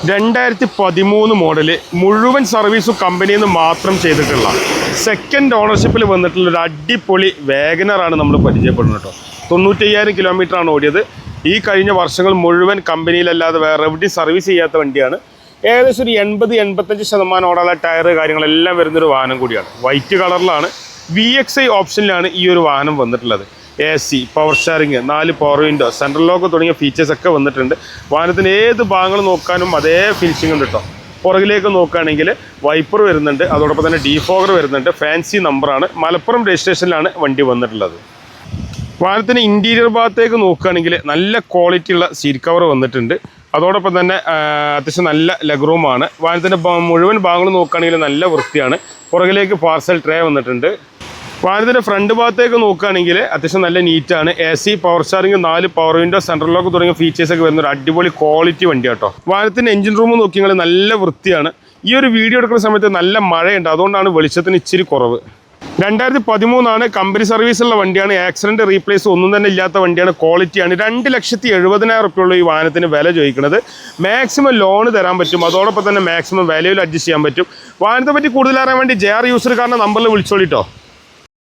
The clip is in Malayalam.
2013 മോഡല് മുഴുവൻ സർവീസും കമ്പനിയിൽ നിന്ന് മാത്രം ചെയ്തിട്ടുള്ള സെക്കൻഡ് ഓണർഷിപ്പിൽ വന്നിട്ടുള്ള ഒരു അടിപൊളി വാഗനറാണ് നമ്മൾ പരിചയപ്പെടുന്നത് കേട്ടോ. 95,000 കിലോമീറ്ററാണ് ഓടിയത്. ഈ കഴിഞ്ഞ വർഷങ്ങൾ മുഴുവൻ കമ്പനിയിലല്ലാതെ വേറെ എവിടെയും സർവീസ് ചെയ്യാത്ത വണ്ടിയാണ്. ഏകദേശം ഒരു 80-85% ഓടാനുള്ള ടയർ കാര്യങ്ങളെല്ലാം വരുന്നൊരു വാഹനം കൂടിയാണ്. വൈറ്റ് കളറിലാണ്, VXI ഓപ്ഷനിലാണ് ഈ ഒരു വാഹനം വന്നിട്ടുള്ളത്. AC, power steering, 4 power window, central lock തുടങ്ങിയ ഫീച്ചേഴ്സൊക്കെ വന്നിട്ടുണ്ട്. വാഹനത്തിന് ഏത് ഭാഗങ്ങൾ നോക്കാനും അതേ ഫിനിഷിംഗ് ഉണ്ട് കേട്ടോ. പുറകിലേക്ക് നോക്കുകയാണെങ്കിൽ വൈപ്പർ വരുന്നുണ്ട്, അതോടൊപ്പം തന്നെ ഡീഫോഗർ വരുന്നുണ്ട്. ഫാൻസി നമ്പറാണ്, മലപ്പുറം രജിസ്ട്രേഷനിലാണ് വണ്ടി വന്നിട്ടുള്ളത്. വാഹനത്തിന് ഇൻറ്റീരിയർ ഭാഗത്തേക്ക് നോക്കുകയാണെങ്കിൽ നല്ല ക്വാളിറ്റിയുള്ള സീറ്റ് കവർ വന്നിട്ടുണ്ട്. അതോടൊപ്പം തന്നെ അത്യാവശ്യം നല്ല ലെഗ് റൂമാണ്. വാഹനത്തിൻ്റെ മുഴുവൻ ഭാഗങ്ങൾ നോക്കുകയാണെങ്കിൽ നല്ല വൃത്തിയാണ്. പുറകിലേക്ക് പാർസൽ ട്രേ വന്നിട്ടുണ്ട്. വാഹനത്തിൻ്റെ ഫ്രണ്ട് ഭാഗത്തേക്ക് നോക്കുകയാണെങ്കിൽ അത്യാവശ്യം നല്ല നീറ്റാണ്. AC, power steering, 4 power window, central lock തുടങ്ങിയ ഫീച്ചേഴ്സൊക്കെ വരുന്ന ഒരു അടിപൊളി ക്വാളിറ്റി വണ്ടി കേട്ടോ. വാഹനത്തിൻ്റെ എഞ്ചിൻ റൂം നോക്കിയാൽ നല്ല വൃത്തിയാണ്. ഈ ഒരു വീഡിയോ എടുക്കുന്ന സമയത്ത് നല്ല മഴയുണ്ട്, അതുകൊണ്ടാണ് വെളിച്ചത്തിന് ഇച്ചിരി കുറവ്. 2013 കമ്പനി സർവീസുള്ള വണ്ടിയാണ്. ആക്സിഡൻറ്റ് റീപ്ലേസ് ഒന്നും തന്നെ ഇല്ലാത്ത വണ്ടിയാണ്. ക്വാളിറ്റിയാണ്. 2,70,000 റുപ്യുള്ള ഈ വാഹനത്തിന് വില ചോദിക്കുന്നത്. മാക്സിമം ലോൺ തരാൻ പറ്റും, അതോടൊപ്പം തന്നെ മാക്സിമം വിലയിൽ അഡ്ജസ്റ്റ് ചെയ്യാൻ പറ്റും. വാഹനത്തെ പറ്റി കൂടുതൽ അറിയാൻ വേണ്ടി JR യൂസർക്കാരൻ്റെ നമ്പറിൽ വിളിച്ചോളിട്ടോ.